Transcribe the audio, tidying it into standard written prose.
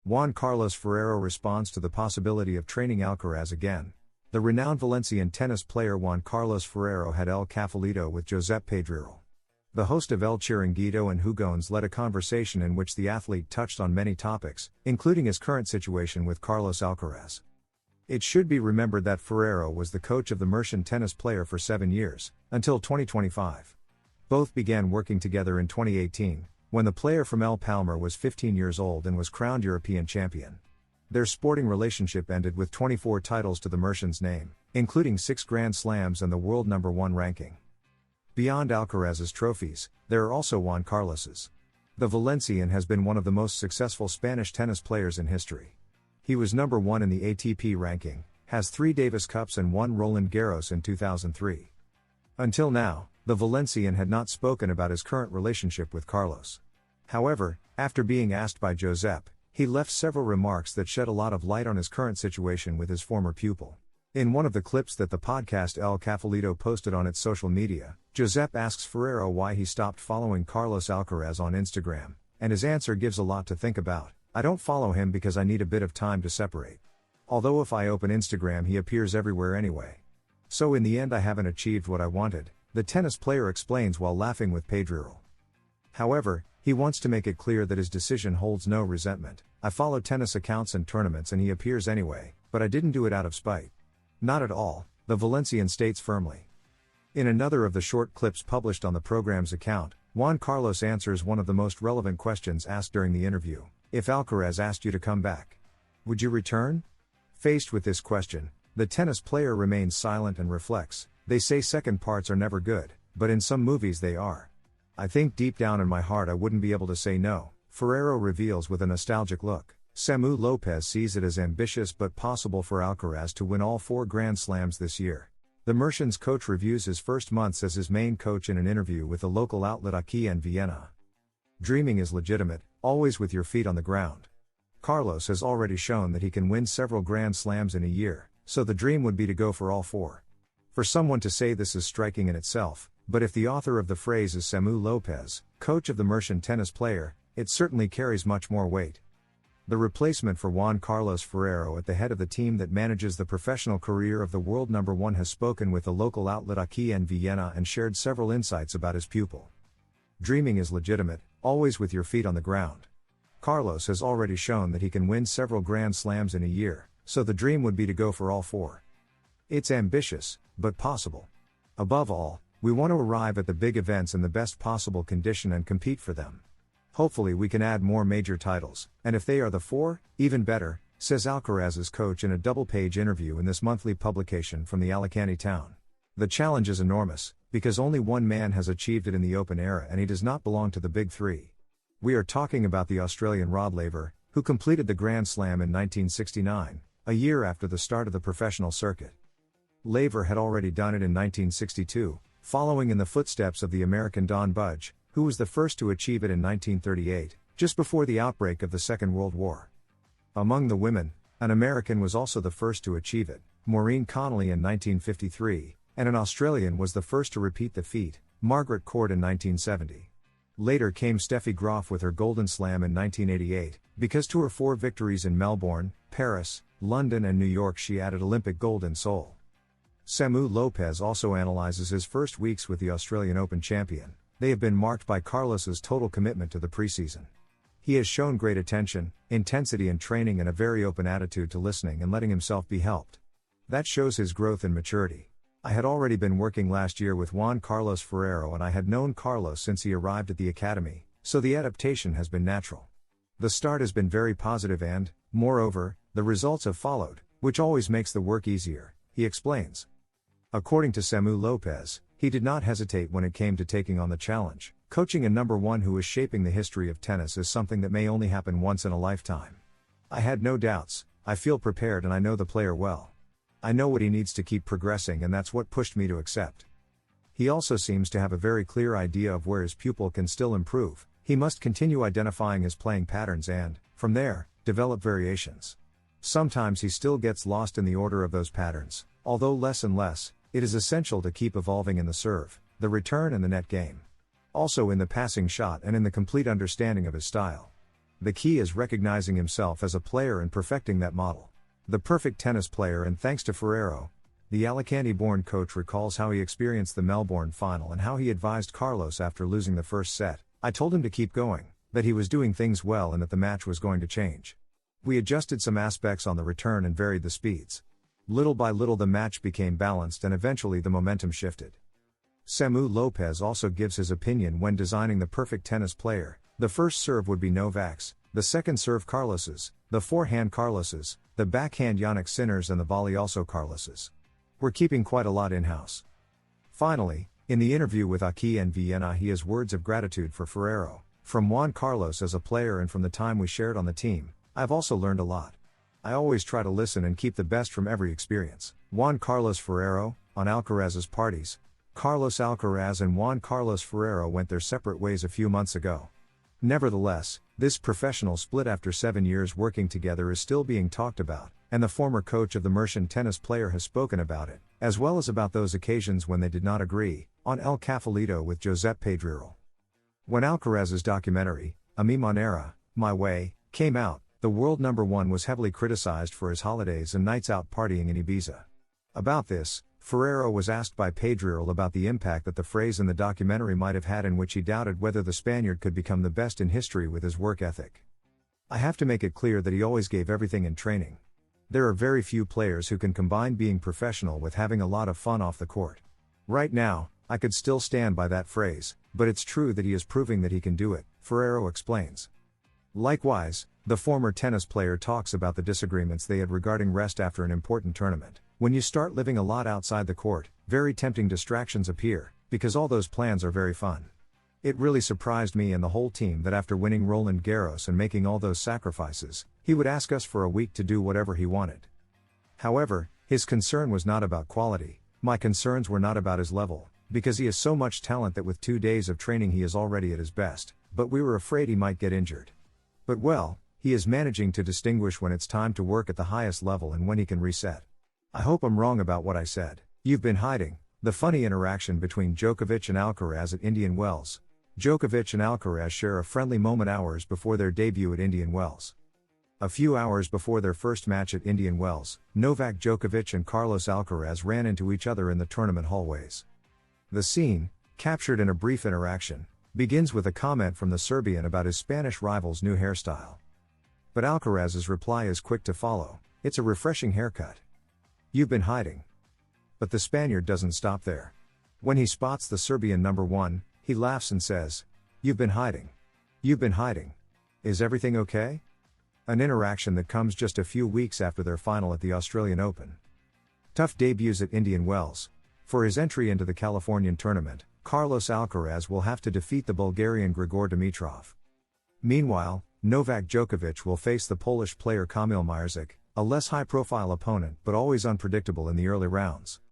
Juan Carlos Ferrero responds to the possibility of training Alcaraz again. The renowned Valencian tennis player Juan Carlos Ferrero had El Cafelito with Josep Pedrerol. The host of El Chiringuito and Jugones led a conversation in which the athlete touched on many topics, including his current situation with Carlos Alcaraz. It should be remembered that Ferrero was the coach of the Mercian tennis player for 7 years, until 2025. Both began working together in 2018, when the player from El Palmar was 15 years old and was crowned European champion. Their sporting relationship ended with 24 titles to the Mercian's name, including 6 Grand Slams and the world number 1 ranking. Beyond Alcaraz's trophies, there are also Juan Carlos's. The Valencian has been one of the most successful Spanish tennis players in history. He was number 1 in the ATP ranking, has 3 Davis Cups and 1 Roland Garros in 2003. Until now, the Valencian had not spoken about his current relationship with Carlos. However, after being asked by Josep, he left several remarks that shed a lot of light on his current situation with his former pupil. In one of the clips that the podcast El Cafelito posted on its social media, Josep asks Ferrero why he stopped following Carlos Alcaraz on Instagram, and his answer gives a lot to think about. "I don't follow him because I need a bit of time to separate. Although if I open Instagram he appears everywhere anyway. So in the end I haven't achieved what I wanted," the tennis player explains while laughing with Pedrerol. However, he wants to make it clear that his decision holds no resentment. "I follow tennis accounts and tournaments and he appears anyway, but I didn't do it out of spite. Not at all," the Valencian states firmly. In another of the short clips published on the program's account, Juan Carlos answers one of the most relevant questions asked during the interview. "If Alcaraz asked you to come back, would you return?" Faced with this question, the tennis player remains silent and reflects. "They say second parts are never good, but in some movies they are. I think deep down in my heart I wouldn't be able to say no," Ferrero reveals with a nostalgic look. Samu Lopez sees it as ambitious but possible for Alcaraz to win all 4 Grand Slams this year. The Mercian's coach reviews his first months as his main coach in an interview with the local outlet Aquí en Vienna. "Dreaming is legitimate, always with your feet on the ground. Carlos has already shown that he can win several Grand Slams in a year, so the dream would be to go for all 4. For someone to say this is striking in itself, but if the author of the phrase is Samu Lopez, coach of the Mercian tennis player, it certainly carries much more weight." The replacement for Juan Carlos Ferrero at the head of the team that manages the professional career of the world number 1 has spoken with the local outlet Aquí en Vienna and shared several insights about his pupil. "Dreaming is legitimate, always with your feet on the ground. Carlos has already shown that he can win several Grand Slams in a year, so the dream would be to go for all 4. It's ambitious, but possible. Above all, we want to arrive at the big events in the best possible condition and compete for them. Hopefully we can add more major titles, and if they are the 4, even better," says Alcaraz's coach in a double-page interview in this monthly publication from the Alicante town. "The challenge is enormous, because only one man has achieved it in the Open era and he does not belong to the Big 3. We are talking about the Australian Rod Laver, who completed the Grand Slam in 1969, a year after the start of the professional circuit. Laver had already done it in 1962, following in the footsteps of the American Don Budge, who was the first to achieve it in 1938, just before the outbreak of the Second World War. Among the women, an American was also the first to achieve it, Maureen Connolly in 1953, and an Australian was the first to repeat the feat, Margaret Court in 1970. Later came Steffi Graf with her Golden Slam in 1988, because to her 4 victories in Melbourne, Paris, London and New York she added Olympic gold in Seoul. Samu Lopez also analyzes his first weeks with the Australian Open champion. They have been marked by Carlos's total commitment to the preseason. He has shown great attention, intensity in training and a very open attitude to listening and letting himself be helped. That shows his growth and maturity. I had already been working last year with Juan Carlos Ferrero and I had known Carlos since he arrived at the academy, so the adaptation has been natural. The start has been very positive and, moreover, the results have followed, which always makes the work easier," he explains. According to Samu Lopez, he did not hesitate when it came to taking on the challenge. "Coaching a number 1 who is shaping the history of tennis is something that may only happen once in a lifetime. I had no doubts, I feel prepared and I know the player well. I know what he needs to keep progressing and that's what pushed me to accept." He also seems to have a very clear idea of where his pupil can still improve. He must continue identifying his playing patterns and, from there, develop variations. Sometimes he still gets lost in the order of those patterns, although less and less. It is essential to keep evolving in the serve, the return and the net game. Also in the passing shot and in the complete understanding of his style. The key is recognizing himself as a player and perfecting that model. The perfect tennis player, and thanks to Ferrero, the Alicante-born coach recalls how he experienced the Melbourne final and how he advised Carlos after losing the first set. I told him to keep going, that he was doing things well and that the match was going to change. We adjusted some aspects on the return and varied the speeds. Little by little the match became balanced and eventually the momentum shifted. Samu Lopez also gives his opinion when designing the perfect tennis player. The first serve would be Novak's, the second serve Carlos's, the forehand Carlos's, the backhand Yannick Sinner's, and the volley also Carlos's. We're keeping quite a lot in-house. Finally, in the interview with Aki and Vienna, he has words of gratitude for Ferrero. From Juan Carlos as a player and from the time we shared on the team, I've also learned a lot. I always try to listen and keep the best from every experience. Juan Carlos Ferrero, on Alcaraz's parties. Carlos Alcaraz and Juan Carlos Ferrero went their separate ways a few months ago. Nevertheless, this professional split after 7 years working together is still being talked about, and the former coach of the Merchant tennis player has spoken about it, as well as about those occasions when they did not agree, on El Cafelito with Josep Pedrerol. When Alcaraz's documentary, A Mi Manera, My Way, came out, the world #1 was heavily criticized for his holidays and nights out partying in Ibiza. About this, Ferrero was asked by Pedrerol about the impact that the phrase in the documentary might have had, in which he doubted whether the Spaniard could become the best in history with his work ethic. I have to make it clear that he always gave everything in training. There are very few players who can combine being professional with having a lot of fun off the court. Right now, I could still stand by that phrase, but it's true that he is proving that he can do it, Ferrero explains. Likewise, the former tennis player talks about the disagreements they had regarding rest after an important tournament. When you start living a lot outside the court, very tempting distractions appear, because all those plans are very fun. It really surprised me and the whole team that after winning Roland Garros and making all those sacrifices, he would ask us for a week to do whatever he wanted. However, his concern was not about quality. My concerns were not about his level, because he has so much talent that with 2 days of training he is already at his best, but we were afraid he might get injured. But well, he is managing to distinguish when it's time to work at the highest level and when he can reset. I hope I'm wrong about what I said. You've been hiding. The funny interaction between Djokovic and Alcaraz at Indian Wells. Djokovic and Alcaraz share a friendly moment hours before their debut at Indian Wells. A few hours before their first match at Indian Wells, Novak Djokovic and Carlos Alcaraz ran into each other in the tournament hallways. The scene, captured in a brief interaction, begins with a comment from the Serbian about his Spanish rival's new hairstyle. But Alcaraz's reply is quick to follow: "It's a refreshing haircut. You've been hiding." But the Spaniard doesn't stop there. When he spots the Serbian #1, he laughs and says, "You've been hiding. You've been hiding. Is everything okay?" An interaction that comes just a few weeks after their final at the Australian Open. Tough debuts at Indian Wells. For his entry into the Californian tournament, Carlos Alcaraz will have to defeat the Bulgarian Grigor Dimitrov. Meanwhile, Novak Djokovic will face the Polish player Kamil Mierzyk, a less high-profile opponent but always unpredictable in the early rounds.